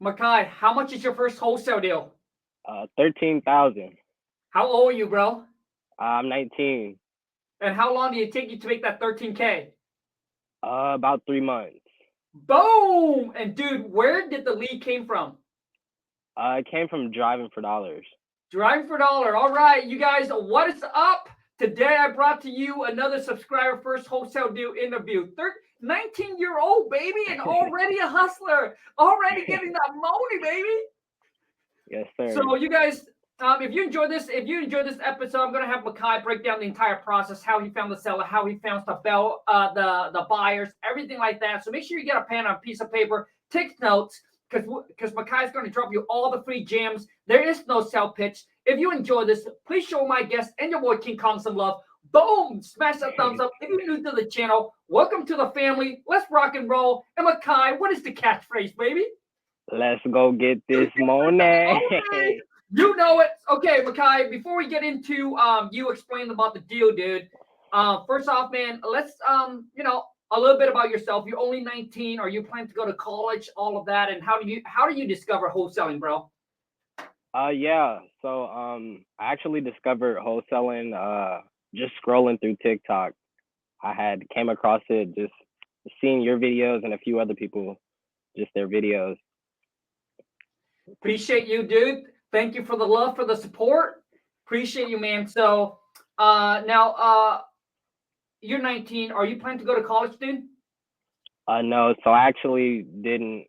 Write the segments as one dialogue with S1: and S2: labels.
S1: Makai, how much is your first wholesale deal?
S2: 13,000.
S1: How old are you, bro?
S2: I'm 19.
S1: And how long did it take you to make that 13K?
S2: About 3 months.
S1: Boom! And dude, where did the lead came from?
S2: It came from driving for dollars.
S1: Driving for dollar. All right, you guys, what is up? Today I brought to you another subscriber first wholesale deal interview. 19-year-old baby and already a hustler. Already getting that money, baby.
S2: Yes, sir.
S1: So you guys, if you enjoy this episode, I'm gonna have Makai break down the entire process, how he found the seller, how he found the buyers, everything like that. So make sure you get a pen and a piece of paper, take notes, because Makai is going to drop you all the free gems. There is no sell pitch. If you enjoy this, please show my guest and your boy King Kong some love. Boom! Smash that thumbs up. If you're new to the channel, welcome to the family. Let's rock and roll. And Makai, what is the catchphrase, baby?
S2: Let's go get this money.
S1: Okay. You know it. Okay, Makai, before we get into you explaining about the deal, dude. First off, man, let's a little bit about yourself. You're only 19. Are you planning to go to college? All of that, and how do you discover wholesaling, bro?
S2: Yeah. So I actually discovered wholesaling just scrolling through TikTok. I came across it just seeing your videos and a few other people, just their videos.
S1: Appreciate you, dude. Thank you for the love, for the support. Appreciate you, man. So now you're 19. Are you planning to go to college, dude?
S2: No, so I actually didn't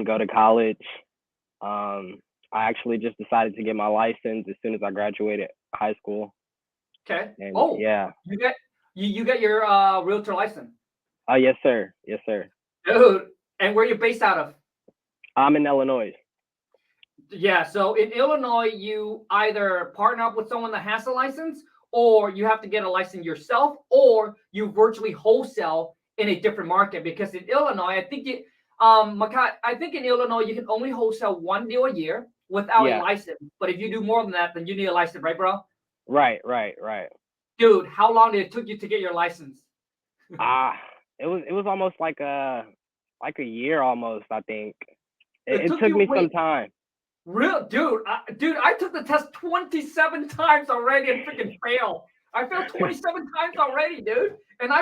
S2: go to college. I actually just decided to get my license as soon as I graduated high school.
S1: Okay.
S2: And
S1: Oh,
S2: yeah.
S1: You get your realtor license.
S2: Oh, yes, sir. Yes, sir.
S1: Dude, and where are you based out of?
S2: I'm in Illinois.
S1: Yeah, so in Illinois, you either partner up with someone that has a license, or you have to get a license yourself, or you virtually wholesale in a different market. Because in Illinois, I think Makai, I think in Illinois you can only wholesale one deal a year without a license. But if you do more than that, then you need a license, right, bro?
S2: Right.
S1: Dude, how long did it took you to get your license?
S2: It was almost like a year almost, I think. It took me some time.
S1: Real dude, I took the test 27 times already and freaking failed. I failed 27 times already, dude. And I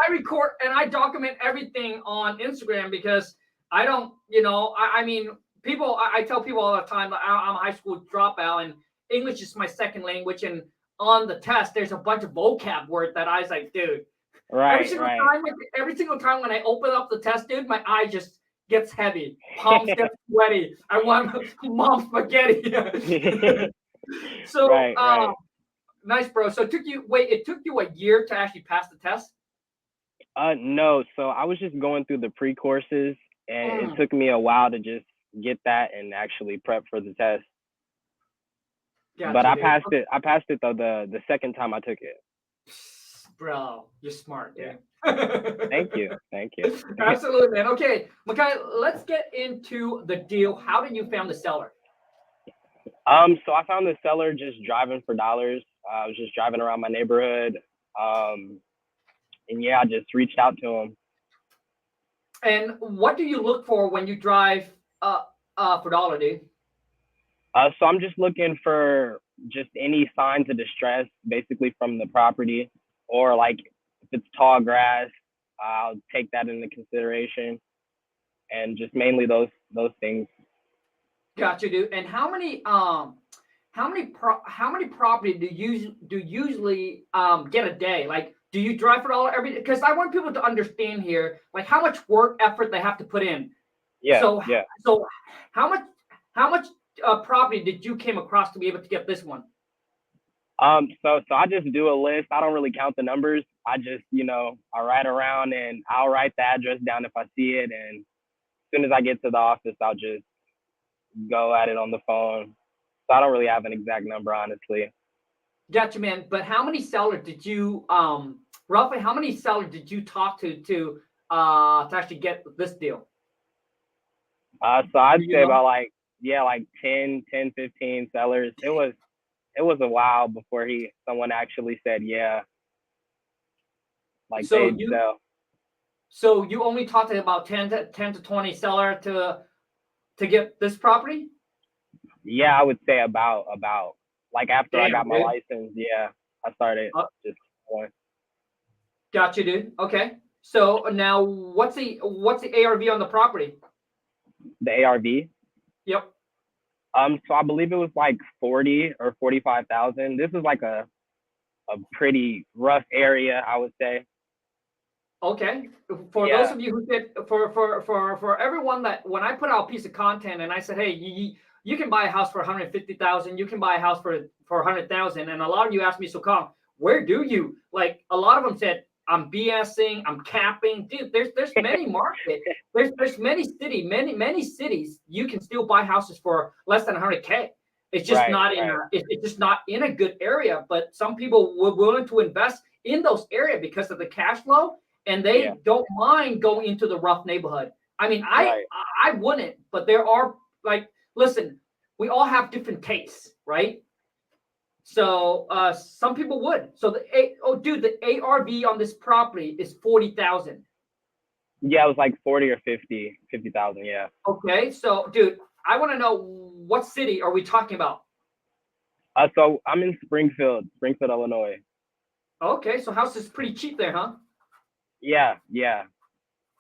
S1: record and I document everything on Instagram because I don't, I mean, I tell people all the time that I'm a high school dropout and English is my second language. And on the test, there's a bunch of vocab words that I was like, dude. Every single time when I open up the test, dude, my eye just gets heavy, palms get sweaty. I want mom spaghetti. So nice, bro. So it took you a year to actually pass the test?
S2: No, so I was just going through the pre-courses and it took me a while to just get that and actually prep for the test. But I passed it. I passed it though the second time I took it.
S1: Bro, you're smart, dude.
S2: Thank you.
S1: Absolutely, man. Okay, Makai, let's get into the deal. How did you found the seller?
S2: So I found the seller just driving for dollars. I was just driving around my neighborhood. And yeah, I just reached out to him.
S1: And what do you look for when you drive for dollar, dude?
S2: So I'm just looking for just any signs of distress, basically from the property, or like if it's tall grass, I'll take that into consideration, and just mainly those things.
S1: Gotcha, dude. And how many property do you usually get a day? Like, do you drive for dollar every day? Because I want people to understand here, like how much work effort they have to put in.
S2: Yeah.
S1: So how much property did you came across to be able to get this one?
S2: So I just do a list. I don't really count the numbers. I just, I ride around and I'll write the address down if I see it. And as soon as I get to the office, I'll just go at it on the phone. So I don't really have an exact number, honestly.
S1: Gotcha, man. But how many sellers did you, roughly how many sellers did you talk to actually get this deal?
S2: So I'd say about like 10, 15 sellers. It was a while before someone actually said yeah. Like they'd sell.
S1: So you only talked to about 10 to 20 seller to to get this property?
S2: Yeah, I would say about like after I got my
S1: Dude.
S2: license. Yeah, I started just one.
S1: Got you, dude. Okay. So now, what's the ARV on the property?
S2: The ARV.
S1: Yep.
S2: So I believe it was like 40 or 45,000. This is like a pretty rough area, I would say.
S1: Okay. For those of you who did, for everyone that when I put out a piece of content and I said, hey, you can buy a house for 150,000, you can buy a house for 100,000, and a lot of you asked me, so Khang, where do you? Like a lot of them said, I'm BSing, I'm capping. Dude, there's many market. There's many cities you can still buy houses for less than 100K. It's just not in it's just not in a good area. But some people were willing to invest in those areas because of the cash flow, and they don't mind going into the rough neighborhood. I mean, I wouldn't, but there are like, listen, we all have different tastes, right? So some people would. So the ARV on this property is 40,000.
S2: Yeah, it was like 40 or 50,000. Yeah.
S1: Okay, so dude, I want to know, what city are we talking about?
S2: So I'm in Springfield, Illinois.
S1: Okay, so house is pretty cheap there, huh?
S2: Yeah.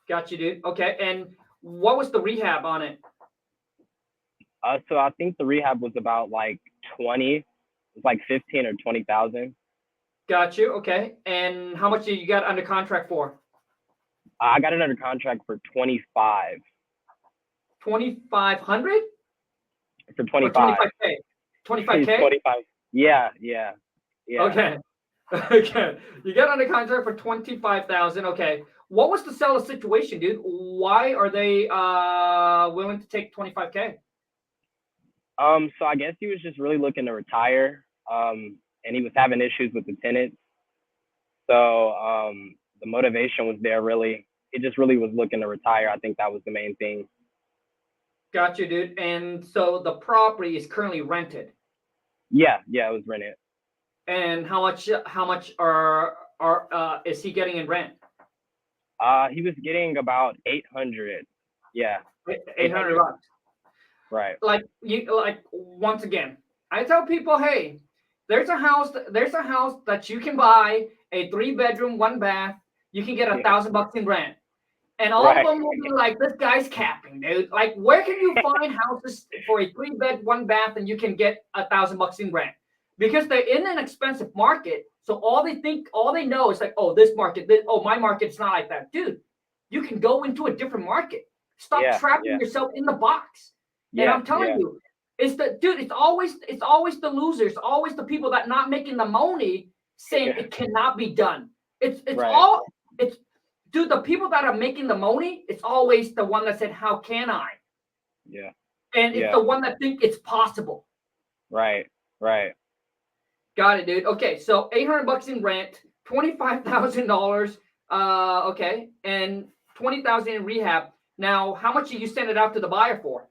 S1: Got you, dude. Okay, and what was the rehab on it?
S2: So I think the rehab was about like 20. It's like 15 or 20,000.
S1: Got you. Okay. And how much did you got under contract for?
S2: I got it under contract for 25.
S1: 2,500?
S2: For 25.
S1: 25K. 25K?
S2: 25. Yeah.
S1: Okay. Okay. You got under contract for 25,000. Okay. What was the seller situation, dude? Why are they willing to take 25K?
S2: So I guess he was just really looking to retire. And he was having issues with the tenants. So the motivation was there really. He just really was looking to retire. I think that was the main thing.
S1: Got you, dude. And so the property is currently rented.
S2: Yeah, it was rented.
S1: And how much is he getting in rent?
S2: He was getting about 800. Yeah.
S1: 800 bucks.
S2: Right.
S1: Like once again, I tell people, hey, there's a house that you can buy, a 3-bedroom, 1 bath. You can get $1,000 in rent. And all of them will be like, this guy's capping, dude. Like, where can you find houses for a 3-bed, 1 bath, and you can get $1,000 in rent? Because they're in an expensive market. So all they know is like, oh, this market, my market's not like that. Dude, you can go into a different market. Stop trapping yourself in the box. And I'm telling you, it's always the losers, always the people that not making the money saying it cannot be done. Dude, the people that are making the money, it's always the one that said, how can I?
S2: Yeah.
S1: And it's the one that think it's possible.
S2: Right.
S1: Got it, dude. Okay, so $800 in rent, $25,000. Okay, and $20,000 in rehab. Now, how much did you send it out to the buyer for?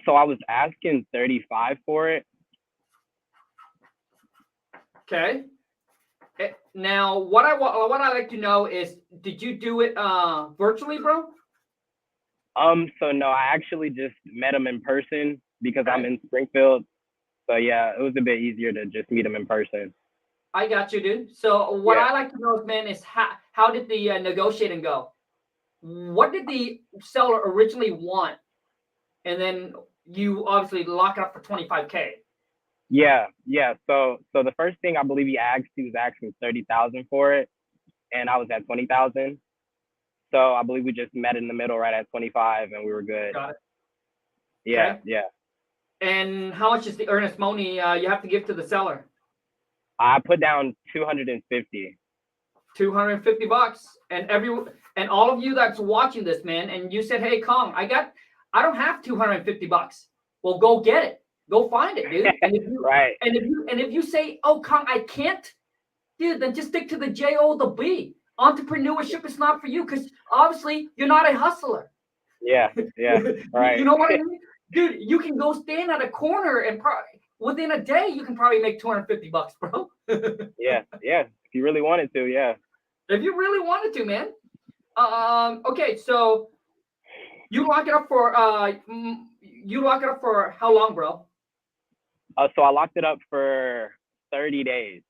S2: So I was asking 35 for it.
S1: Okay. Now, what I like to know is, did you do it virtually, bro?
S2: So no, I actually just met him in person because I'm in Springfield. So yeah, it was a bit easier to just meet him in person.
S1: I got you, dude. So what I like to know, man, is how did the negotiating go? What did the seller originally want? And then you obviously lock it up for 25K.
S2: Yeah. So the first thing I believe he was asking 30,000 for it, and I was at 20,000. So I believe we just met in the middle right at 25, and we were good.
S1: Got it.
S2: Yeah.
S1: Okay. Yeah. And how much is the earnest money you have to give to the seller?
S2: I put down 250.
S1: $250, and all of you that's watching this, man, and you said, hey, Khang, I don't have $250. Well, go get it. Go find it, dude. And if you and if you say, oh, Khang, I can't, dude, then just stick to the JOB. Entrepreneurship is not for you because obviously you're not a hustler.
S2: Yeah. Right.
S1: You know what I mean? Dude, you can go stand at a corner and within a day you can probably make $250, bro.
S2: Yeah. If you really wanted to, yeah.
S1: If you really wanted to, man. Okay, so You lock it up for how long, bro?
S2: So I locked it up for 30 days.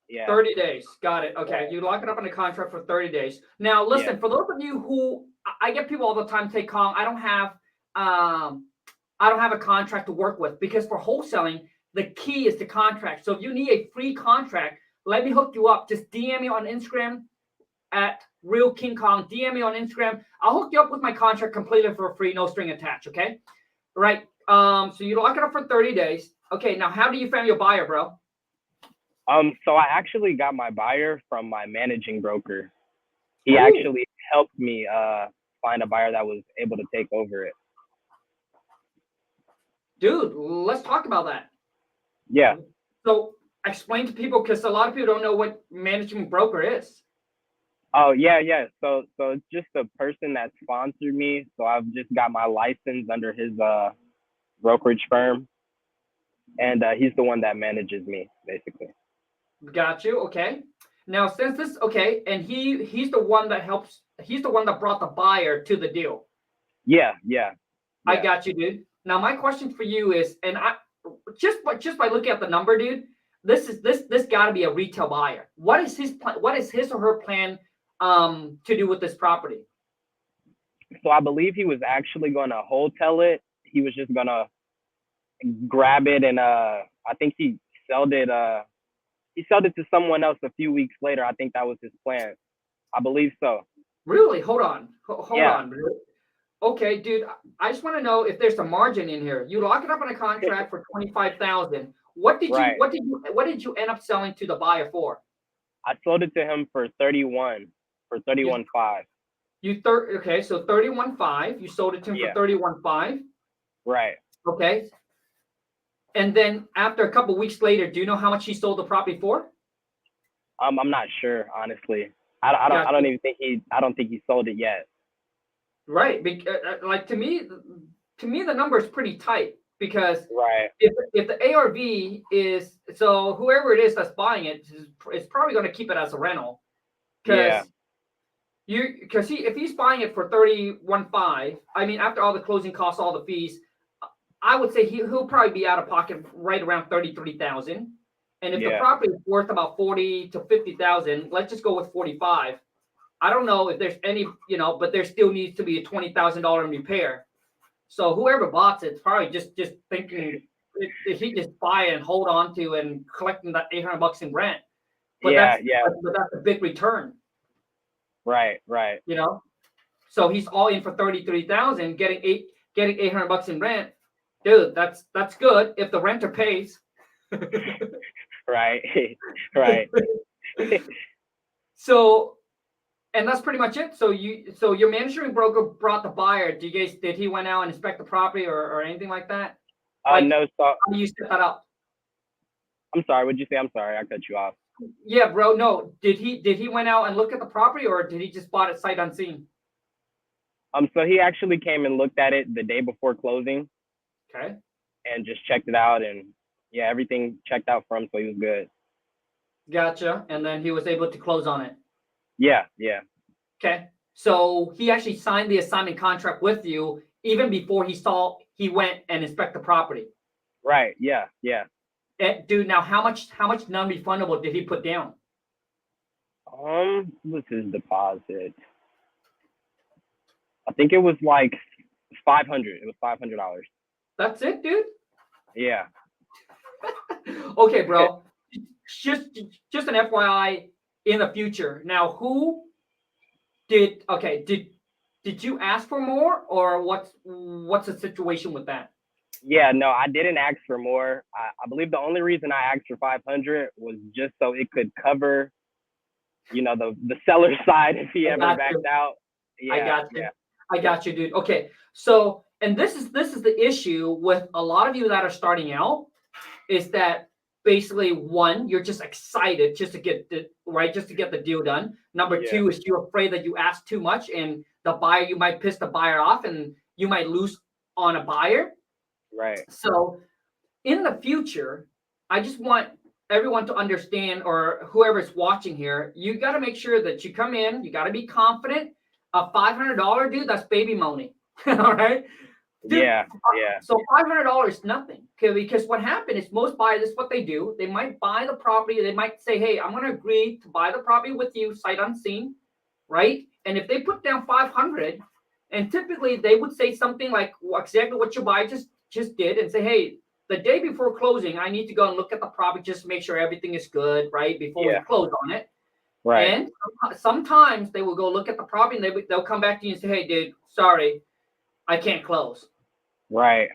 S2: Yeah.
S1: 30 days. Got it. Okay.
S2: Right.
S1: You lock it up in a contract for 30 days. Now, listen, for those of you who I get people all the time say, Khang, I don't have a contract to work with, because for wholesaling, the key is the contract. So if you need a free contract, let me hook you up. Just DM me on Instagram at Real King Khang. DM me on Instagram. I'll hook you up with my contract completely for free, no string attached. Okay. Right. So you lock it up for 30 days. Okay. Now, how do you find your buyer, bro?
S2: So I actually got my buyer from my managing broker. He actually helped me find a buyer that was able to take over it.
S1: Dude, let's talk about that.
S2: Yeah.
S1: So explain to people, because a lot of people don't know what managing broker is.
S2: Oh, yeah. So it's just a person that sponsored me. So I've just got my license under his brokerage firm, and he's the one that manages me, basically.
S1: Got you. Okay. Now, since this, and he's the one that helps. He's the one that brought the buyer to the deal.
S2: Yeah.
S1: I got you, dude. Now, my question for you is, and I just by looking at the number, dude, this got to be a retail buyer. What is his plan? What is his or her plan to do with this property?
S2: So I believe he was actually going to wholesale it. He was just going to grab it, and I think he sold it. He sold it to someone else a few weeks later. I think that was his plan. I believe so.
S1: Really? Hold on. Hold on. Okay, dude. I just want to know if there's a margin in here. You lock it up on a contract for $25,000. What did you end up selling to the buyer for?
S2: I sold it to him for 31. For 31.5.
S1: Okay, so 31.5. You sold it to him for 31.5.
S2: Right.
S1: Okay. And then after a couple of weeks later, do you know how much he sold the property for?
S2: I'm not sure, honestly. I don't even think I don't think he sold it yet.
S1: Right. Like to me, the number is pretty tight, because if the ARV is, so whoever it is that's buying it is probably going to keep it as a rental, because if he's buying it for 31.5, I mean, after all the closing costs, all the fees, I would say he'll probably be out of pocket right around 33,000. And if the property is worth about 40 to 50,000, let's just go with 45. I don't know if there's any, but there still needs to be a $20,000 in repair. So whoever bought it's probably just thinking if he just buy and hold on to and collecting that $800 in rent. But that's a big return.
S2: Right.
S1: So he's all in for 33,000, getting $800 in rent. Dude, that's good if the renter pays.
S2: Right.
S1: So, and that's pretty much it. So your managing broker brought the buyer. Did he went out and inspect the property or anything like that?
S2: No. So
S1: how do you set that up?
S2: I'm sorry. What'd you say? I'm sorry. I cut you off.
S1: Yeah, bro. No. Did he went out and look at the property, or did he just bought it sight unseen?
S2: So he actually came and looked at it the day before closing.
S1: Okay.
S2: And just checked it out, and everything checked out for him, so he was good.
S1: Gotcha. And then he was able to close on it.
S2: Yeah.
S1: Okay. So he actually signed the assignment contract with you even before he went and inspect the property.
S2: Right. Yeah.
S1: Dude, now how much non-refundable did he put down?
S2: What's his deposit? I think it was like $500. It was $500.
S1: That's it, dude?
S2: Yeah.
S1: Okay, bro. Just an FYI in the future. Now, did you ask for more, or what's the situation with that?
S2: Yeah, no, I didn't ask for more. I believe the only reason I asked for 500 was just so it could cover, the seller side if he ever backed out. Yeah,
S1: I got you, dude. Okay, so, and this is the issue with a lot of you that are starting out, is that basically, one, you're just excited just to get the deal done. Number two is you're afraid that you ask too much, and you might piss the buyer off, and you might lose on a buyer.
S2: Right.
S1: So in the future, I just want everyone to understand, or whoever's watching here, you got to make sure that you come in, you got to be confident. A $500, dude, that's baby money. All right. Dude,
S2: yeah.
S1: So $500 nothing. Okay, because what happened is most buyers, this is what they do. They might buy the property. They might say, hey, I'm going to agree to buy the property with you, sight unseen, right? And if they put down 500, and typically they would say something like exactly what your buyer just did, and say, hey, the day before closing, I need to go and look at the property just to make sure everything is good, right? Before we close on it.
S2: Right.
S1: And sometimes they will go look at the property and they'll come back to you and say, hey, dude, sorry, I can't close.
S2: Right.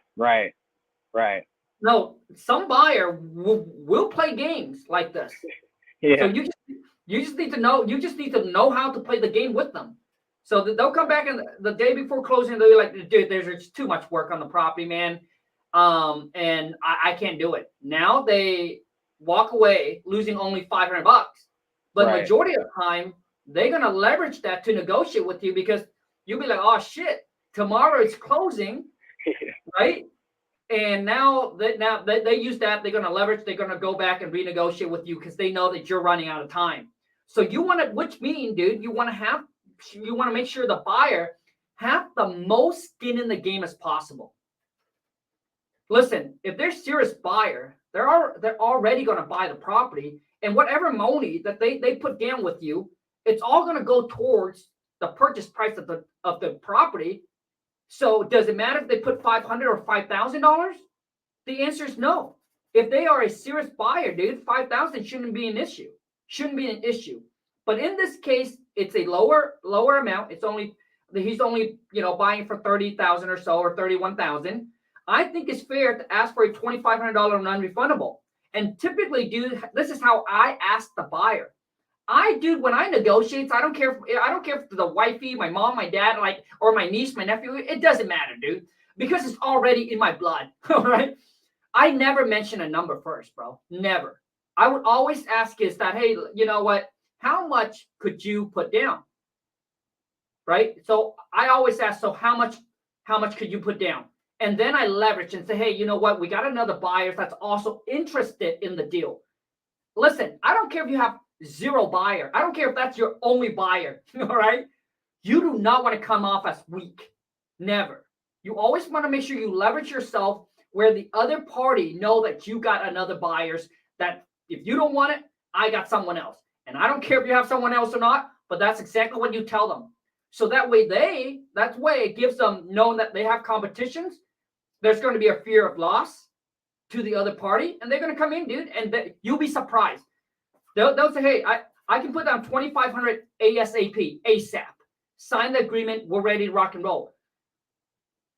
S1: No, some buyer will play games like this.
S2: Yeah.
S1: So you just need to know how to play the game with them. So they'll come back and the day before closing, they'll be like, dude, there's too much work on the property, man. And I can't do it. Now they walk away losing only $500. But majority of the time, they're gonna leverage that to negotiate with you because you'll be like, oh shit, tomorrow it's closing, right? And now they use that, they're going to leverage, they're going to go back and renegotiate with you because they know that you're running out of time. So you want to, which means, dude, you want to make sure the buyer have the most skin in the game as possible. Listen, if they're serious buyer, they're already going to buy the property, and whatever money that they put down with you, it's all going to go towards the purchase price of the property. So does it matter if they put $500 or $5,000? The answer is no. If they are a serious buyer, dude, $5,000 shouldn't be an issue. But in this case, it's a lower amount. He's only buying for $30,000 or so, or $31,000. I think it's fair to ask for a $2,500 non-refundable. And typically, dude, this is how I ask the buyer. When I negotiate, I don't care if the wifey, my mom, my dad, or my niece, my nephew, it doesn't matter, dude, because it's already in my blood. All right. I never mention a number first, bro. Never. I would always ask is that, hey, you know what? How much could you put down? Right. So I always ask, so how much could you put down? And then I leverage and say, hey, you know what? We got another buyer that's also interested in the deal. Listen, I don't care if you have zero buyer. I don't care if that's your only buyer. All right. You do not want to come off as weak. Never. You always want to make sure you leverage yourself where the other party know that you got another buyers, that if you don't want it, I got someone else. And I don't care if you have someone else or not, but that's exactly what you tell them. So that way it gives them knowing that they have competitions. There's going to be a fear of loss to the other party, and they're going to come in, dude, and you'll be surprised. They'll say, hey, I can put down $2,500 ASAP. Sign the agreement. We're ready to rock and roll.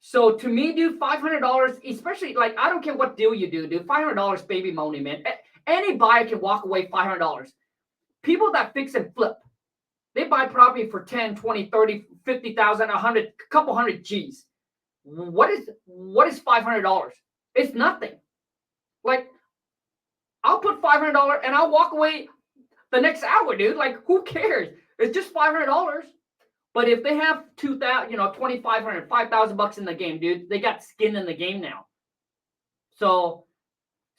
S1: So to me, dude, $500, especially I don't care what deal you do, dude. $500 baby money, man. Any buyer can walk away $500. People that fix and flip, they buy property for 10, 20, 30, 50,000, 100, a couple hundred G's. What is $500? It's nothing. I'll put $500 and I'll walk away the next hour, dude. Who cares? It's just $500. But if they have $2,500, $5,000 in the game, dude, they got skin in the game now. So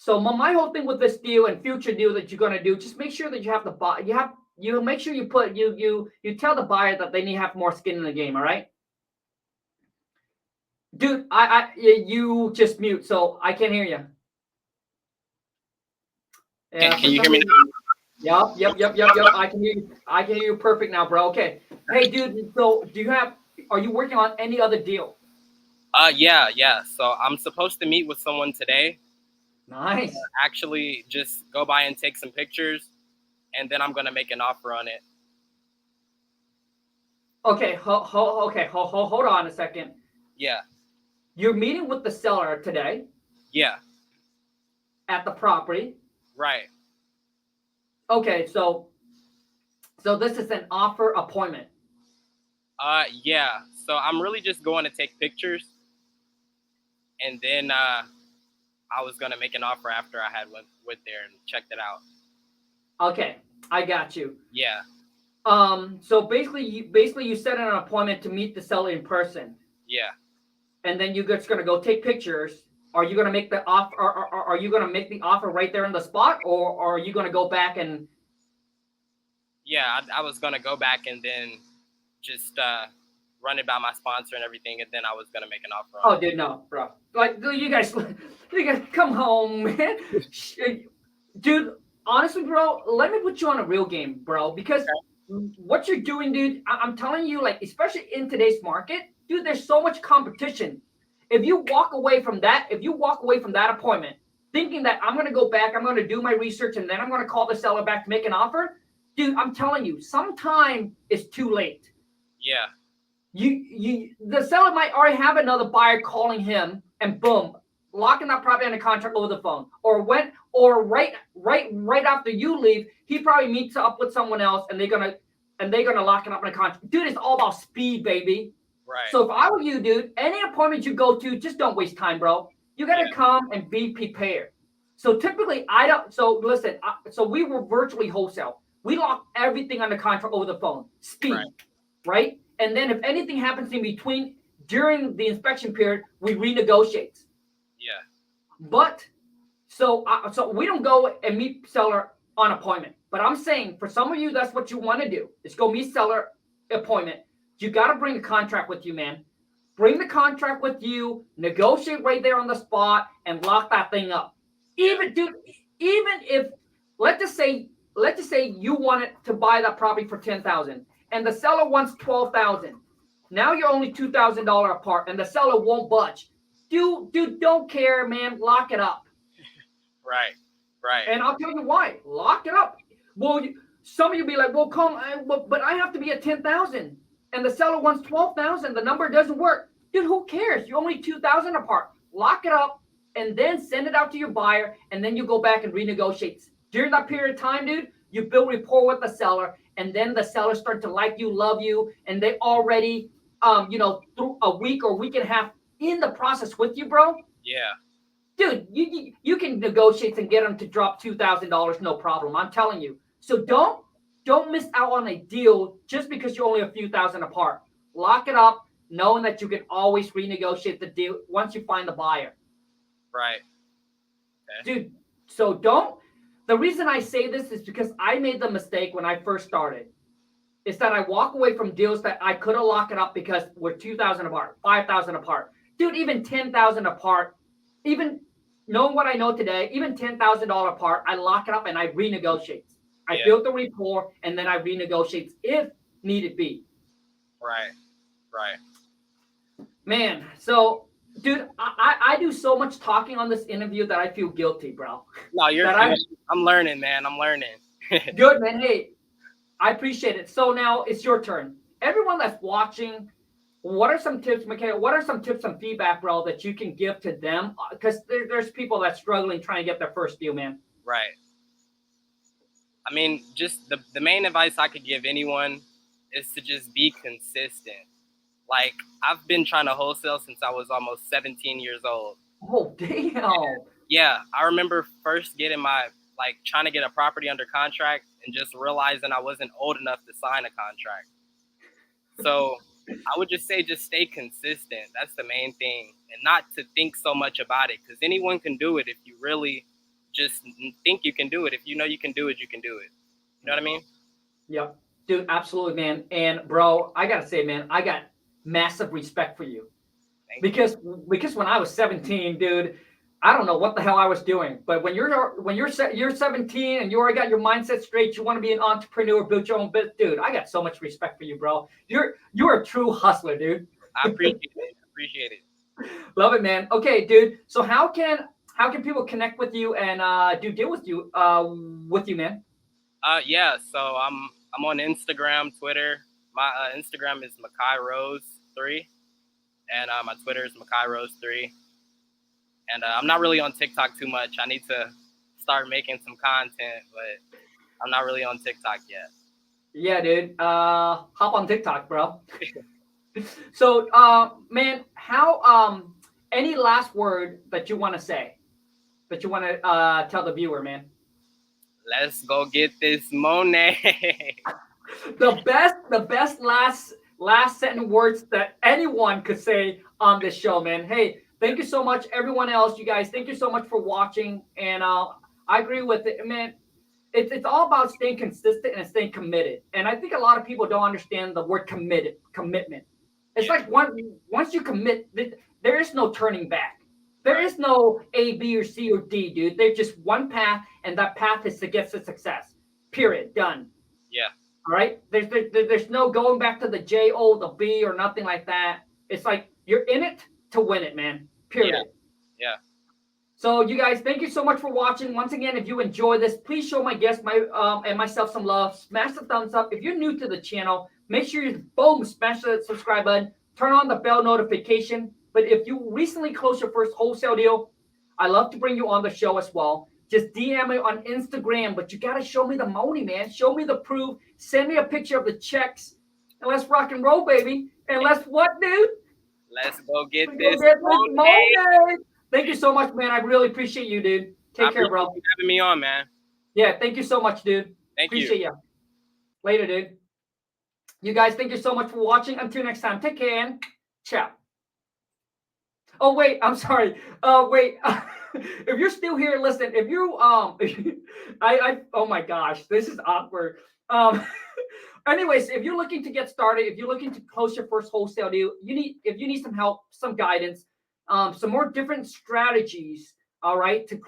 S1: my whole thing with this deal and future deal that you're gonna do, just make sure that you have the buy. You make sure you put you tell the buyer that they need to have more skin in the game. All right, dude. You just mute, so I can't hear you.
S3: Yeah, can you hear me now?
S1: Yep. I can hear you perfect now, bro. Okay. Hey, dude. So, are you working on any other deal?
S3: Yeah. So I'm supposed to meet with someone today.
S1: Nice.
S3: Actually, just go by and take some pictures, and then I'm gonna make an offer on it.
S1: Okay. Hold on a second.
S3: Yeah.
S1: You're meeting with the seller today.
S3: Yeah.
S1: At the property.
S3: Right.
S1: Okay, so this is an offer appointment.
S3: Yeah. So I'm really just going to take pictures, and then I was gonna make an offer after I had went there and checked it out.
S1: Okay, I got you.
S3: Yeah.
S1: So basically you set an appointment to meet the seller in person.
S3: Yeah.
S1: And then you're just gonna go take pictures. Are you gonna make the offer? Are you gonna make the offer right there on the spot, or are you gonna go back and?
S3: Yeah, I was gonna go back and then just run it by my sponsor and everything, and then I was gonna make an offer.
S1: Oh, dude, no, bro. Like, you guys come home, man. Dude, honestly, bro, let me put you on a real game, bro, because what you're doing, dude, I'm telling you, like, especially in today's market, dude, there's so much competition. If you walk away from that appointment thinking that I'm going to go back, I'm going to do my research, and then I'm going to call the seller back to make an offer, dude, I'm telling you, sometime it's too late.
S3: Yeah.
S1: The seller might already have another buyer calling him, and boom, locking that property under contract over the phone. Or right after you leave, he probably meets up with someone else, and they're gonna lock it up in a contract. Dude, it's all about speed, baby.
S3: Right.
S1: So if I were you, dude, any appointment you go to, just don't waste time, bro. You gotta come and be prepared. So typically, I don't. So listen. So we were virtually wholesale. We lock everything under contract over the phone. Speed, right? And then if anything happens in between during the inspection period, we renegotiate.
S3: Yeah.
S1: But so we don't go and meet seller on appointment. But I'm saying for some of you, that's what you want to do. Is go meet seller appointment. You got to bring a contract with you, man. Bring the contract with you, negotiate right there on the spot, and lock that thing up. Even if let's just say you wanted to buy that property for $10,000 and the seller wants $12,000. Now you're only $2,000 apart, and the seller won't budge. Dude, don't care, man. Lock it up.
S3: Right.
S1: And I'll tell you why. Lock it up. Well, some of you be like, well, but I have to be at $10,000. And the seller wants $12,000. The number doesn't work. Dude, who cares? You're only $2,000 apart. Lock it up and then send it out to your buyer, and then you go back and renegotiate. During that period of time, dude, you build rapport with the seller, and then the seller start to like you, love you, and they already, through a week or week and a half in the process with you, bro.
S3: Yeah.
S1: Dude, you can negotiate and get them to drop $2,000, no problem. I'm telling you. So don't miss out on a deal just because you're only a few thousand apart. Lock it up, knowing that you can always renegotiate the deal once you find the buyer.
S3: Right.
S1: Okay. Dude, so the reason I say this is because I made the mistake when I first started. Is that I walk away from deals that I could have locked it up because we're 2,000 apart, 5,000 apart. Dude, even 10,000 apart, even knowing what I know today, even $10,000 apart, I lock it up and I renegotiate. I build the rapport, and then I renegotiate if needed be. Right. Man, so, dude, I do so much talking on this interview that I feel guilty, bro.
S3: No, you're good. I'm learning, man. I'm learning.
S1: Good, man. Hey, I appreciate it. So now it's your turn. Everyone that's watching, what are some tips, Makai? What are some tips and feedback, bro, that you can give to them? Because there's people that's struggling trying to get their first deal, man.
S3: Right. I mean, just the main advice I could give anyone is to just be consistent. Like, I've been trying to wholesale since I was almost 17 years old.
S1: Oh, damn.
S3: Yeah, I remember first trying to get a property under contract and just realizing I wasn't old enough to sign a contract. So I would just say, just stay consistent. That's the main thing. And not to think so much about it, because anyone can do it if you really just think you can do it. If you know you can do it, you can do it. You know what I mean?
S1: Yep. Dude, absolutely, man. And bro, I gotta say, man, I got massive respect for you. Because when I was 17, dude, I don't know what the hell I was doing. But when you're 17 and you already got your mindset straight, you want to be an entrepreneur, build your own business, dude. I got so much respect for you, bro. You're a true hustler, dude.
S3: I appreciate it.
S1: Love it, man. Okay, dude. So how can people connect with you and do deal with you, man?
S3: Yeah. So I'm on Instagram, Twitter. My Instagram is Makai Rose 3, and my Twitter is Makai Rose 3. And I'm not really on TikTok too much. I need to start making some content, but I'm not really on TikTok yet. Yeah, dude. Hop on TikTok, bro. So, man, how any last word that you want to say, that you want to tell the viewer, man? Let's go get this money. The best last sentence words that anyone could say on this show, man. Hey, thank you so much, everyone else. You guys, thank you so much for watching. And I agree with it, man. It's all about staying consistent and staying committed. And I think a lot of people don't understand the word commitment.
S1: It's like once you commit, there is no turning back. There is no A, B, or C, or D, dude. There's just one path, and that path is to get to success. Period. Done.
S3: Yeah.
S1: All right. There's no going back to the J, O, the B, or nothing like that. It's like you're in it to win it, man. Period.
S3: Yeah.
S1: So you guys, thank you so much for watching. Once again, if you enjoy this, please show my guests and myself some love. Smash the thumbs up. If you're new to the channel, make sure you smash the subscribe button. Turn on the bell notification. But if you recently closed your first wholesale deal, I love to bring you on the show as well. Just DM me on Instagram, but you got to show me the money, man. Show me the proof. Send me a picture of the checks. And let's rock and roll, baby. And let's what, dude?
S3: Let's go get this
S1: money. Thank you so much, man. I really appreciate you, dude. Take care, bro.
S3: Thank you for having me on, man.
S1: Yeah, thank you so much, dude. Appreciate you. Later, dude. You guys, thank you so much for watching. Until next time, take care and ciao. Oh, wait, I'm sorry. Wait. If you're still here, listen, if you, oh my gosh, this is awkward. Anyways, if you're looking to get started, if you're looking to close your first wholesale deal, if you need some help, some guidance, some more different strategies, all right, to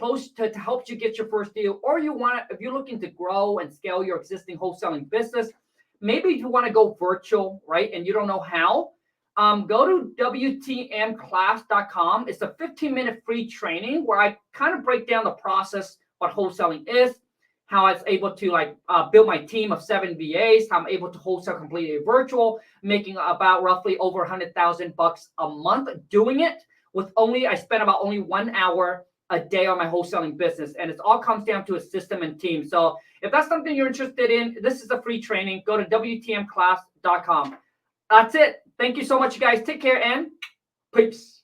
S1: help you get your first deal, or if you're looking to grow and scale your existing wholesaling business, maybe if you want to go virtual, right, and you don't know how, go to WTMclass.com. It's a 15-minute free training where I kind of break down the process, what wholesaling is, how I was able to build my team of 7 VAs, how I'm able to wholesale completely virtual, making about roughly over $100,000 a month doing it I spend about only 1 hour a day on my wholesaling business. And it all comes down to a system and team. So if that's something you're interested in, this is a free training. Go to WTMclass.com. That's it. Thank you so much, you guys. Take care and peace.